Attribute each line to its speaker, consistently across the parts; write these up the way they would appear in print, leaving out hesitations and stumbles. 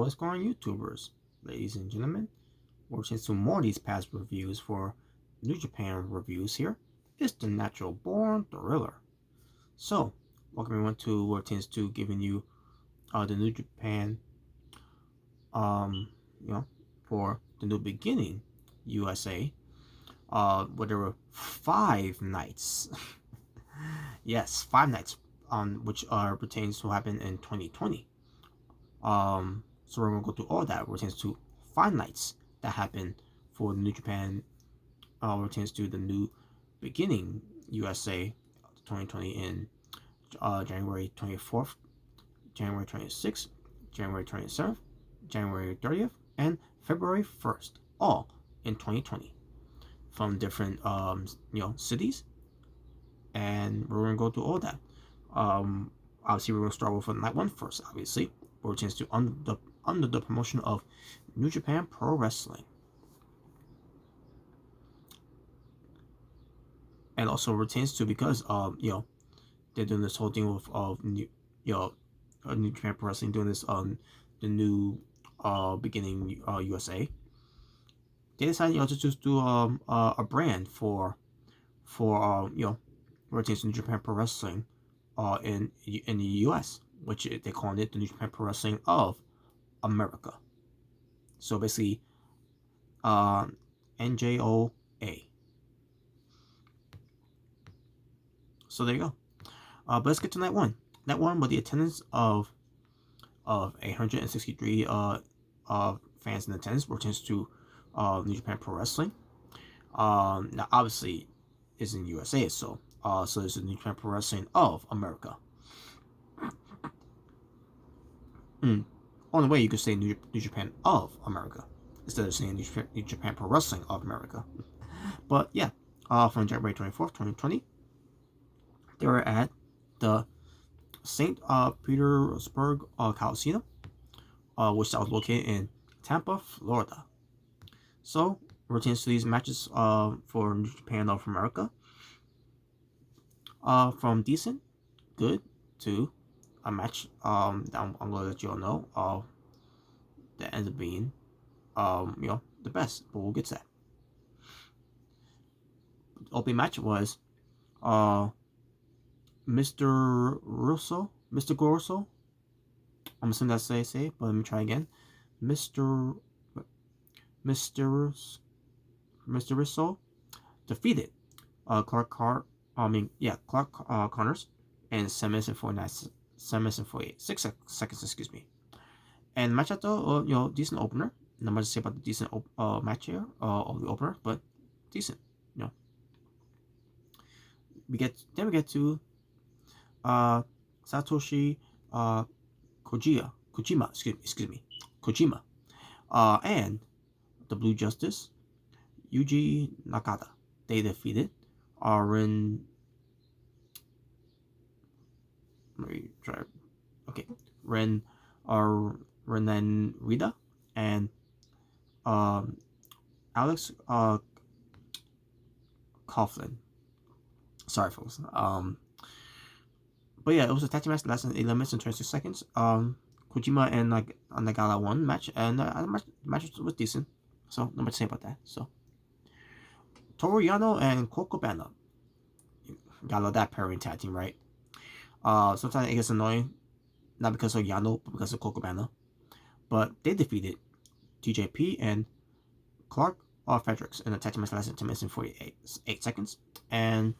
Speaker 1: what's going on, YouTubers? Ladies and gentlemen, we're into more of these past reviews for New Japan reviews here. It's the Natural Born Thriller. So, welcome everyone to Routines to giving you the New Japan, for the New Beginning USA. Where there were 5 nights. Yes, 5 nights, which pertains to happen in 2020. So we're gonna go through all that. Pertains to 5 nights that happened for New Japan. Pertains to the New Beginning USA 2020 in January 24th, January 26th, January 27th, January 30th, and February 1st, all in 2020, from different cities, and we're gonna go through all that. Obviously, we're gonna start with night 1 first. Obviously, where it to under the promotion of New Japan Pro Wrestling, and also retains to because they're doing this whole thing of New Japan Pro Wrestling doing this the New Beginning USA. They decided to just do a brand for retains New Japan Pro Wrestling in the US, which they called it the New Japan Pro Wrestling of America. So basically, NJoA. So there you go. But let's get to night 1. Night 1 with the attendance of 163 fans in attendance, pertains to New Japan Pro Wrestling. Now obviously it's in USA, so this is New Japan Pro Wrestling of America. Only way you could say New Japan of America instead of saying New Japan Pro Wrestling of America. But yeah, from January 24th, 2020, they were at the St. Petersburg Coliseum, which was located in Tampa, Florida. So, routines to these matches for New Japan of America, from decent, good, to a match I'm gonna let you all know that ends up being the best, but we'll get to that. The opening match was Mr. Grosso. I'm assuming that's how I say it, but let me try again. Mr. Russo defeated Clark Connors in 7 minutes and 48 seconds, excuse me. And match out though, decent opener. Not much to say about the decent match here of the opener, but decent. We get to Satoshi Kojima, and the Blue Justice, Yuji Nakata. They defeated Ren Rida and Alex Coughlin. Sorry, folks. But yeah, it was a tag team match that lasted 11 minutes and 26 seconds. Kojima and Nagata won match, and the match was decent. So, not much to say about that. So, Toru Yano and Colt Cabana. Gotta love that pairing tag team, right? Sometimes it gets annoying, not because of Yano, but because of Colt Cabana. But they defeated TJP and Clark Fredericks in a tag team match that lasted 10 minutes and 48 seconds. And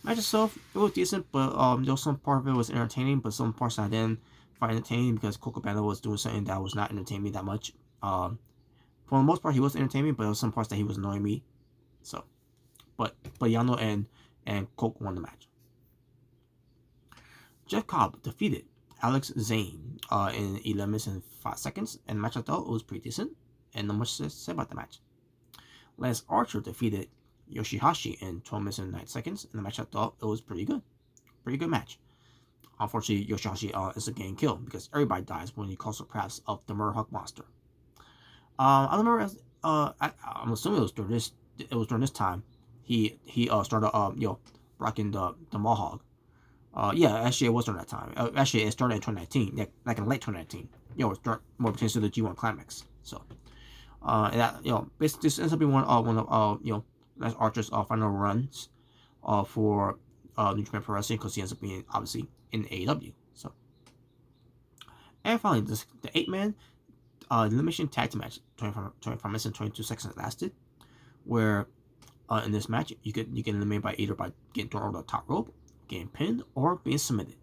Speaker 1: match itself, it was decent, but there was some part of it was entertaining, but some parts I didn't find entertaining because Colt Cabana was doing something that was not entertaining me that much. For the most part, he was entertaining, but there was some parts that he was annoying me. So, but Yano and Colt won the match. Jeff Cobb defeated Alex Zane in 11 minutes and 5 seconds, and the match I thought was pretty decent, and not much to say about the match. Lance Archer defeated Yoshihashi in 12 minutes and 9 seconds, and the match I thought it was pretty good. Pretty good match. Unfortunately, Yoshihashi is getting killed because everybody dies when he calls the paths of the Murder Hawk monster. I don't remember. I'm assuming it was during this time he started rocking the Mohawk. Yeah, actually it was during that time. Actually, it started in 2019, like in late 2019. start more pertains to the G1 climax. So, and that basically this ends up being one of Lance Archer's final runs for New Japan Pro Wrestling, because he ends up being obviously in AEW. So, and finally, the 8-man elimination tag team match, 25 minutes and 22 seconds it lasted, where in this match you can eliminate by either by getting thrown over the top rope, getting pinned, or being submitted.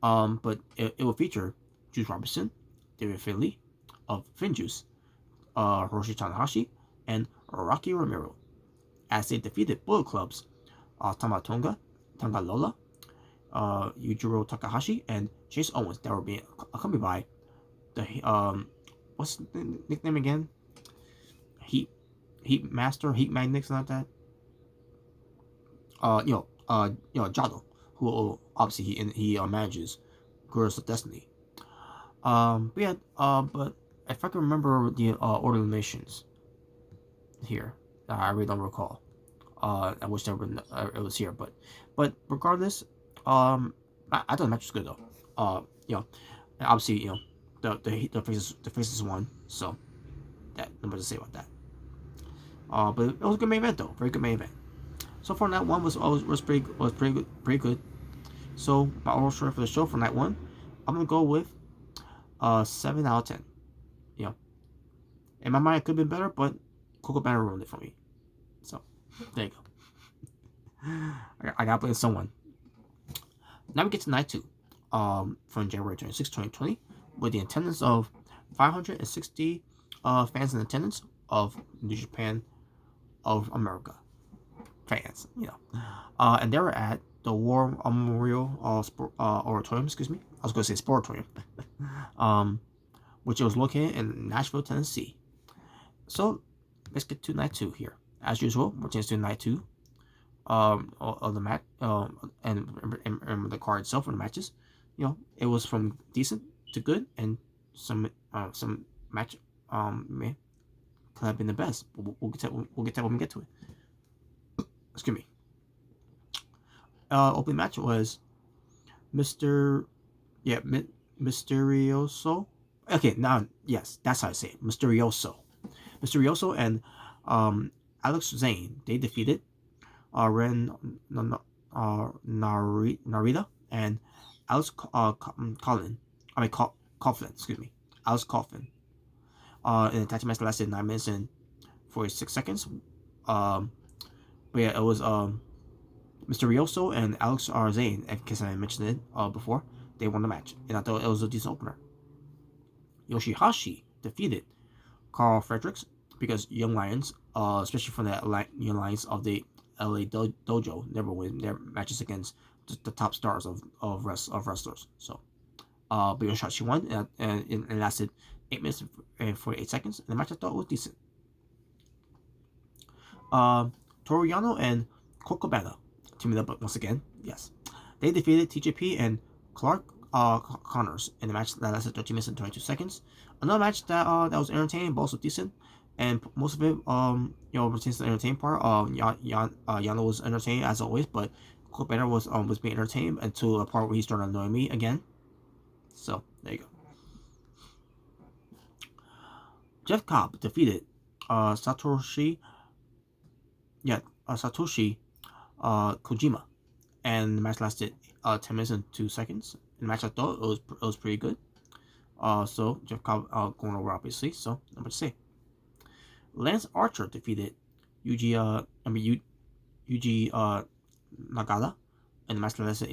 Speaker 1: But it will feature Juice Robinson, David Finlay of FinJuice, Hiroshi Tanahashi, and Rocky Romero, as they defeated Bullet Club's Tama Tonga Lola, Yujiro Takahashi, and Chase Owens, that were being accompanied by the what's the nickname again? Heat Master, Heat Magnet, something like that. Jado, who obviously he manages Girls of Destiny. But if I can remember the order eliminations here, I really don't recall. I wish it was here, but regardless, I thought the match was good though. And obviously, the faces won, so that nothing to say about that. But it was a good main event though, very good main event. So for night one was pretty good. So my overall score for the show for night one, I'm gonna go with 7 out of 10. In my mind it could have been better, but Coco Banner ruined it for me. So there you go. I gotta blame someone. Now we get to night two, from January 26, 2020, with the attendance of 560 fans in attendance of New Japan of America fans, and they were at the War Memorial Auditorium. Excuse me, I was going to say Sportatorium, which was located in Nashville, Tennessee. So let's get to night two here. As usual, we're changing to night two of the match, and the card itself for the matches. It was from decent to good, and some match could have been the best. We'll get that when we get to it. Excuse me. Opening match was Mysterioso. Okay, now yes, that's how I say it. Mysterioso and Alex Zane. They defeated Ren Narita and Alex Coughlin. Excuse me, Alex Coughlin. In the tag team match that lasted 9 minutes and 46 seconds. But yeah, it was Mysterioso and Alex Zane, in case I mentioned it before. They won the match, and I thought it was a decent opener. Yoshihashi defeated Carl Fredericks, because Young Lions, especially from the Young Lions of the LA Dojo, never win their matches against the top stars of wrestlers. So, but Yoshihashi won, and it lasted 8 minutes and 48 seconds. And the match I thought was decent. Toru Yano and Coco Banner teaming up once again. Yes, they defeated TJP and Clark Connors in a match that lasted 13 minutes and 22 seconds. Another match that was entertaining, but also decent, and most of it pertains to the entertaining part. Yano was entertaining as always, but Coco Banner was being entertained until the part where he started annoying me again. So there you go. Jeff Cobb defeated Satoshi Kojima, and the match lasted 10 minutes and 2 seconds. In the match I thought it was pretty good. So Jeff Cobb going over obviously, so not much to say. Lance Archer defeated Yuji Nagata, and the match lasted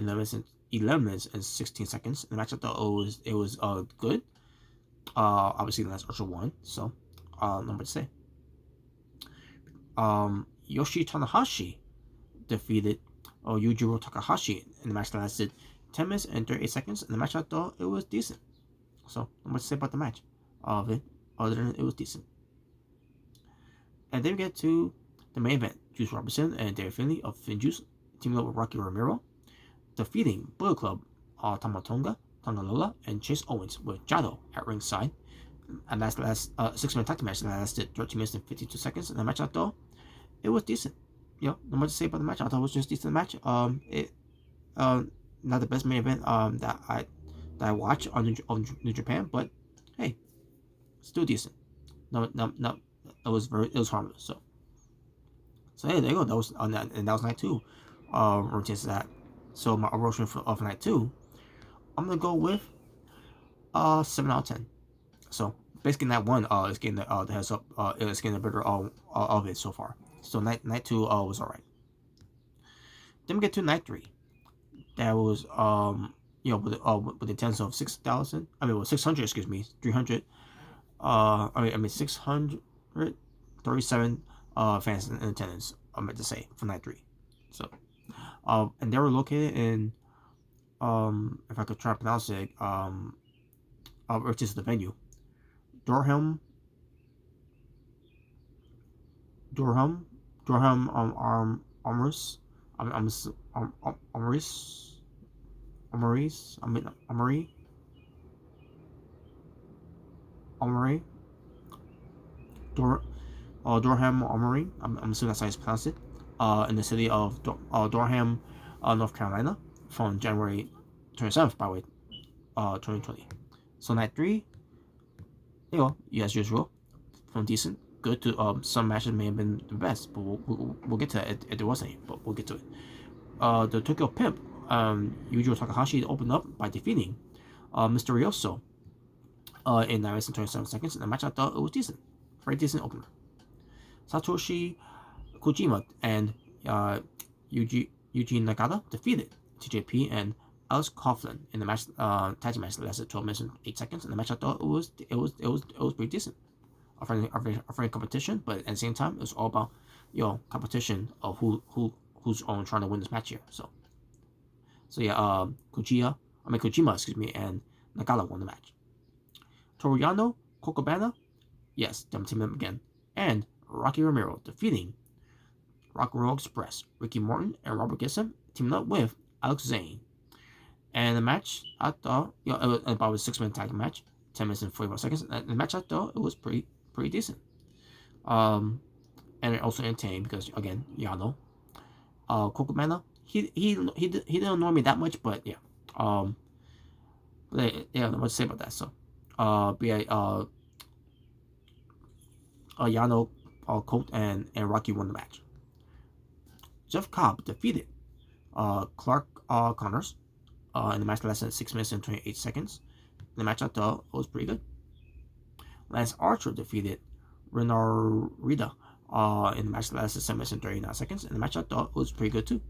Speaker 1: 11 minutes and 16 seconds. In the match I thought it was good. Obviously Lance Archer won, so not much to say. Yoshi Tanahashi defeated Yujiro Takahashi in the match that lasted 10 minutes and 38 seconds. In the match I thought it was decent. So not much to say about the match of it, other than it was decent. And then we get to the main event. Juice Robinson and David Finlay of FinJuice teaming up with Rocky Romero, defeating Bullet Club, Tama Tonga Lola, and Chase Owens with Jado at ringside. And that's the last 6-minute tag match that lasted 13 minutes and 52 seconds. And the match I thought it was decent. Not much to say about the match. I thought it was just a decent match. Not the best main event that that I watch on New Japan, but hey, still decent. No, it was harmless. So hey, there you go. That was on that, and that was night 2. Rotates that. So my overall of night 2, I'm gonna go with 7 out of 10. So basically night 1 is getting the heads up. It's getting the better of it so far. So night 2 was alright. Then we get to night 3. That was with the attendance of 6,000. I mean, 600. Excuse me, 300. 637 fans in attendance. I meant to say for night 3. So, and they were located in if I could try to pronounce it, which is the venue, Durham, Armoris, Armory, Durham Armory. I'm assuming that's how you pronounce it. In the city of Durham, North Carolina, from January 27th, by the way, 2020. So night 3, as usual, from decent, good to some matches may have been the best, but we'll get to that if there was any, but we'll get to it. The Tokyo Pimp, Yujiro Takahashi opened up by defeating Mysterioso in 9 minutes and 27 seconds. In the match, I thought it was decent, very decent opener. Satoshi Kojima and Yuji Nagata defeated TJP and Alex Coughlin in the match. Tag team match that lasted 12 minutes and 8 seconds. In the match, I thought it was pretty decent. A friendly competition, but at the same time, it was all about competition of who's trying to win this match here. So yeah, Kojima, excuse me, and Nagata won the match. Toru Yano, Kokobana, yes, them team up again, and Rocky Romero defeating Rock and Roll Express, Ricky Morton and Robert Gibson teaming up with Alex Zane. And the match, I thought, it was about a 6-minute tag match, 10 minutes and 44 seconds. And the match, I thought, it was pretty decent. And it also entertaining because, again, Yano, Kokobana, he didn't annoy me that much, but yeah, not much to say about that. So, Yano, Colt and Rocky won the match. Jeff Cobb defeated Clark Connors in the match that lasted 6 minutes and 28 seconds. The match, I thought, was pretty good. Lance Archer defeated Renar Rida in the match that lasted 7 minutes and 39 seconds. And the match, I thought, was pretty good too.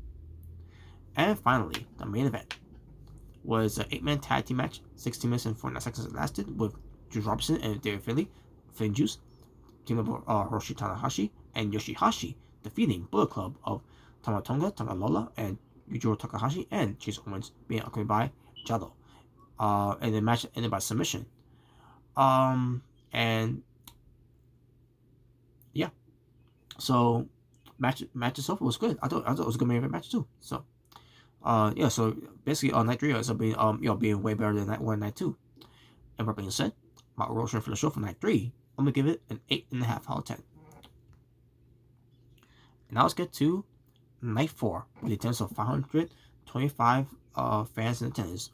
Speaker 1: And finally, the main event was an 8-man tag team match. 16 minutes and 49 seconds it lasted, with Juice Robinson and David Finn Juice, team of Hiroshi Tanahashi and Yoshihashi defeating Bullet Club of Tamatonga, Tagalola, and Yujiro Takahashi, and Chase Owens being accompanied by Jado. And the match ended by submission. And yeah, so match itself was good. I thought it was a good main event match too. So so basically on night 3 it's being way better than night 1 and night 2. And that being said, my overall rating for the show for night 3, I'm gonna give it an 8.5 out of 10. And now let's get to night 4 with the attendance of 525 fans in attendance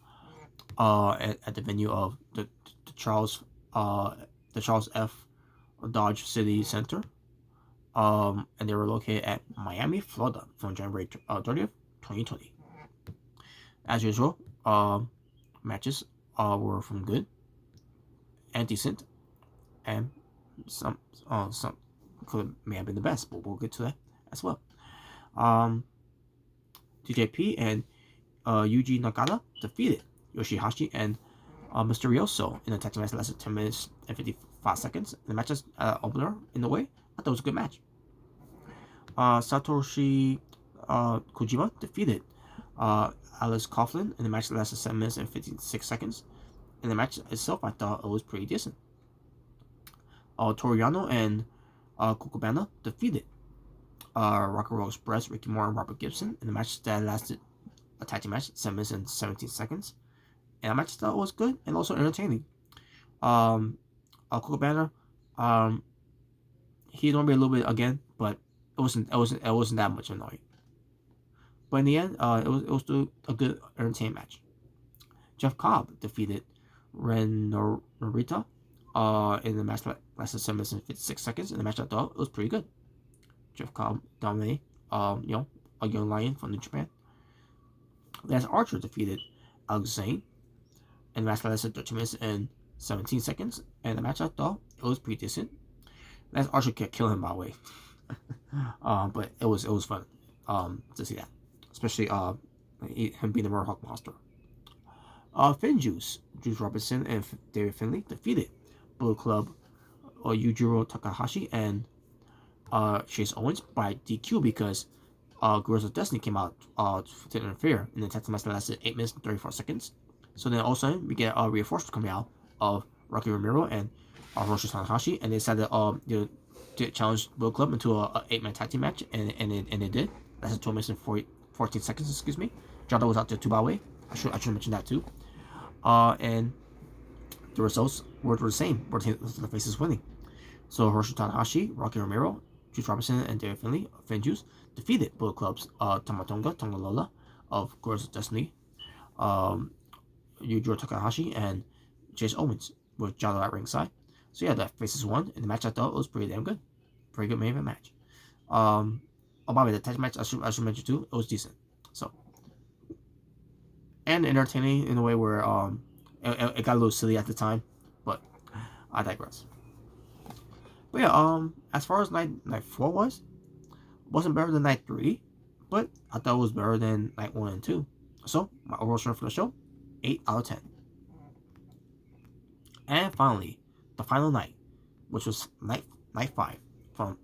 Speaker 1: at the venue of the Charles F. Dodge City Center. And they were located at Miami, Florida from January 30th, 2020. As usual, matches were from good and decent, and some may have been the best, but we'll get to that as well. TJP and Yuji Nagata defeated Yoshihashi and Mysterioso in a tag team match that lasted 10 minutes and 55 seconds. The match's opener, in a way, I thought it was a good match. Satoshi Kojima defeated Alex Coughlin in the match that lasted 7 minutes and 56 seconds. In the match itself, I thought it was pretty decent. Toru Yano and Kokobana defeated Rock and Roll Express, Ricky Moore, and Robert Gibson in the match that lasted a tag team match, 7 minutes and 17 seconds. And the match I thought was good and also entertaining. Kokobana, he annoyed me a little bit again, but it wasn't that much annoying. But in the end, it was still a good entertaining match. Jeff Cobb defeated Ren Narita in the match that lasted 7 minutes and 56 seconds. In the match I thought it was pretty good. Jeff Cobb dominated, a young lion from New Japan. Lance Archer defeated Alex Zane in the match that lasted 13 minutes and 17 seconds. And the match I thought it was pretty decent. Lance Archer can't kill him, by the way. But it was fun to see that, especially him being the Murdoch monster. Juice Robinson and David Finlay defeated Bullet Club Yujiro Takahashi and Chase Owens by DQ because Guerrillas of Destiny came out to interfere in the tag match that lasted 8 minutes and 34 seconds. So then all of a sudden we get a reinforcement coming out of Rocky Romero and Hiroshi Tanahashi, and they decided to challenge Bullet Club into a 8-man tag team match, and they did. That's 12 minutes and 14 seconds. Excuse me. Jado was out there too, by the way. I should mention that too. And the results were the same. The faces winning. So Hiroshi Tanahashi, Rocky Romero, Juice Robinson, and David Finlay, Juice, defeated Bullet Club's Tamatonga Lola of Guerrillas of Destiny, Yujiro Takahashi, and Chase Owens with Jado at ringside. So yeah, the faces won, and the match I thought was pretty damn good. Pretty good main event match. By the way, the tag match I should mention too, it was decent. So, and entertaining in a way where it got a little silly at the time, but I digress. But yeah, as far as night 4 wasn't better than night 3, but I thought it was better than night 1 and 2. So my overall score for the show, 8 out of 10. And finally, the final night, which was night 5 from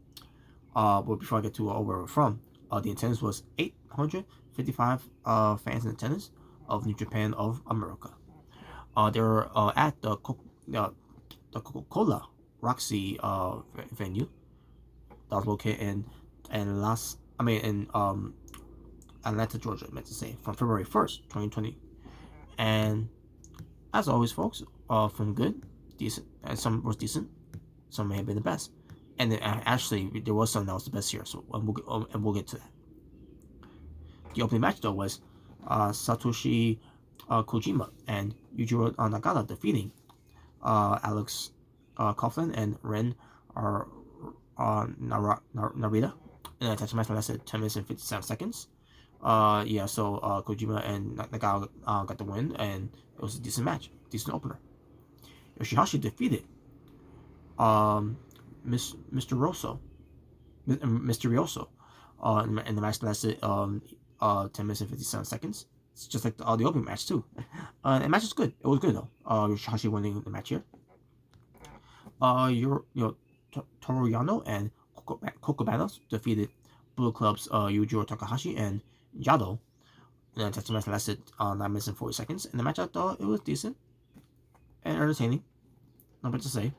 Speaker 1: but before I get to where we're from, the attendance was 855 fans in attendance of New Japan of America. They were at the Coca-Cola Roxy venue that was located in Atlanta, Georgia, I meant to say, from February 1st, 2020. And as always, folks, from good, decent, and some was decent, some may have been the best. And then, actually, there was some that was the best here, so we'll get to that. The opening match, though, was Satoshi Kojima and Yujiro Nagata defeating Alex Coughlin and Ren Narita in a tag match that lasted 10 minutes and 57 seconds. So Kojima and Nagata got the win, and it was a decent match, decent opener. Yoshihashi defeated Mysterioso in the match that lasted 10 minutes and 57 seconds. It's just like the opening match too. The match was good. It was good though. Yoshihashi winning the match here. Toru Yano and Kokobanos defeated Bullet Club's Yujiro Takahashi and Jado in a tag match that lasted 9 minutes and 40 seconds. In the match I thought it was decent and entertaining. Not much to say.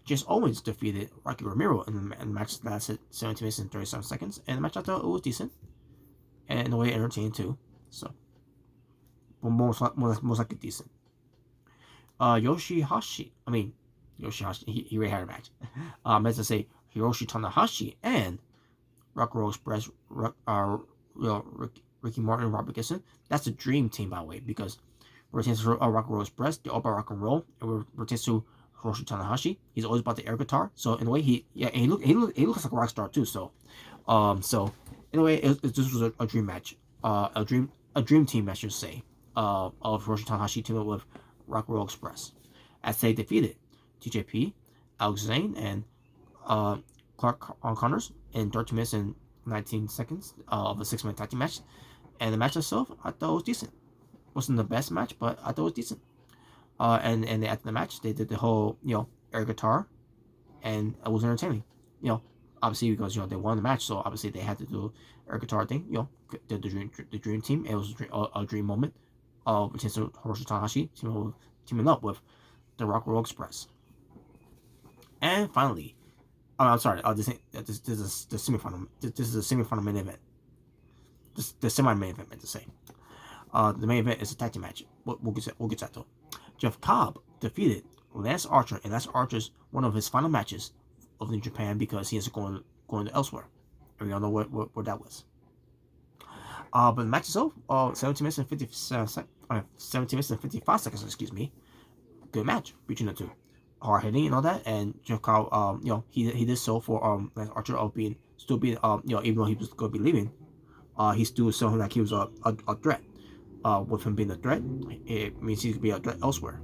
Speaker 1: Chase Owens defeated Rocky Romero in the match that lasted 17 minutes and 37 seconds. And the match I thought it was decent. And in a way entertaining too. So, most likely decent. Yoshihashi, he already had a match. I meant to say Hiroshi Tanahashi and Rock Roll Express, Ricky Martin, Robert Gibson. That's a dream team, by the way, because we're taking to Rock Roll Express, they're all about rock and roll, and we're taking to Hiroshi Tanahashi. He's always about the air guitar. So in a way, he looks like a rock star too. So, in a way, this was a dream match, a dream team, I should say, of Hiroshi Tanahashi teaming up with Rock Roll Express, as they defeated TJP, Alex Zane, and Clark Connors in 13 minutes and 19 seconds of a 6-minute tag team match. And the match itself, I thought was decent. Wasn't the best match, but I thought it was decent. And after the match, they did the whole air guitar, and it was entertaining. Obviously because they won the match, so obviously they had to do air guitar thing. The dream team. It was a dream moment. Which is Hiroshi Tanahashi teaming up with the Rock Roll Express. And finally, I'm sorry. This is the semifinal. This is the semifinal main event. The semi-main event, meant to say. The main event is a tag team match. We'll get to that though. Jeff Cobb defeated Lance Archer, and Lance Archer's one of his final matches of New Japan because he is going to elsewhere. And we all know what that was. But the match itself, 17 minutes and 17 minutes and 55 seconds. Excuse me. Good match between the two. Hard hitting and all that, and Jeff Cobb, he did so for Lance Archer of still being even though he was going to be leaving, he still saw him like he was a threat. With him being a threat, it means he could be a threat elsewhere.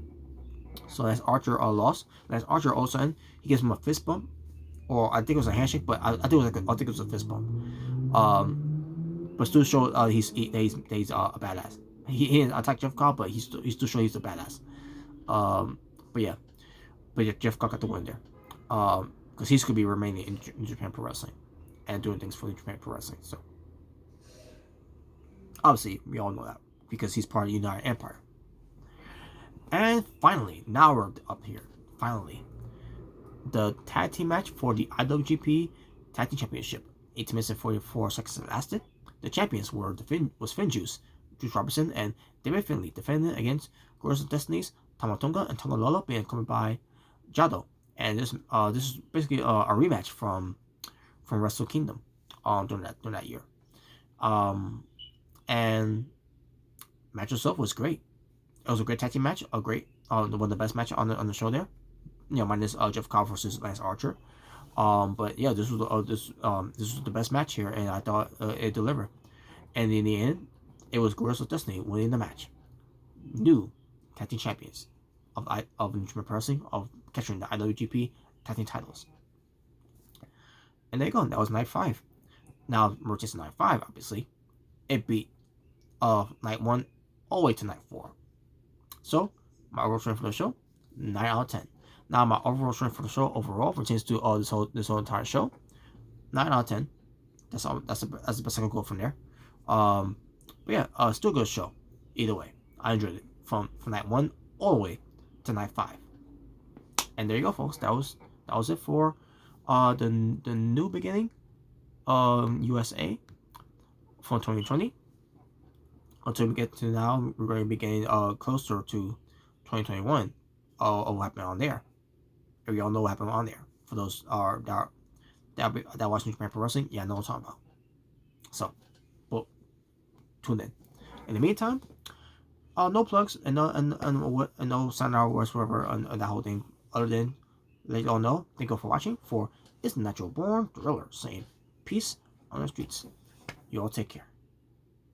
Speaker 1: So Lance Archer lost. Lance Archer all of a sudden he gives him a fist bump, or I think it was a handshake, but I think it was a fist bump. But still show he's a badass. He didn't attack Jeff Cobb, but he still show he's a badass. But yeah, Jeff Cobb got the win there. Because he's going to be remaining in Japan Pro Wrestling and doing things for Japan Pro Wrestling. So obviously we all know that because he's part of the United Empire. And finally, now we're up here. Finally, the tag team match for the IWGP Tag Team Championship. 18 minutes and 44 seconds it lasted. The champions were FinJuice, Juice Robinson, and David Finlay, defending against Guerrillas of Destiny's Tama Tonga and Tonga Lola, being accompanied by Jado. And this is basically a rematch from Wrestle Kingdom during that year. And match itself was great. It was a great tag team match, one of the best match on the show there. Minus Jeff Cobb versus Lance Archer. But yeah, this was the best match here, and I thought it delivered. And in the end, it was Guerrillas of Destiny winning the match. New tag team champions of New Japan Pro Wrestling, of capturing the IWGP tag team titles. And there you go. That was night 5. Now we're just night 5. Obviously, it beat night 1 all the way to night 4. So my overall strength for the show, 9 out of 10. Now my overall strength for the show overall pertains to this whole entire show, 9 out of 10. That's the best I can go from there. But yeah, still a good show. Either way, I enjoyed it from night 1 all the way to night 5. And there you go, folks. That was it for the new beginning USA for 2020. Until we get to now, we're going to be getting closer to 2021 of what happened on there. And we all know what happened on there. For those that watch New Japan Pro Wrestling, yeah, I know what I'm talking about. So, well, tune in. In the meantime, no plugs and no sign out words whatever on that whole thing. Other than let you all know, thank you for watching. For It's Natural Born Thriller saying peace on the streets. You all take care.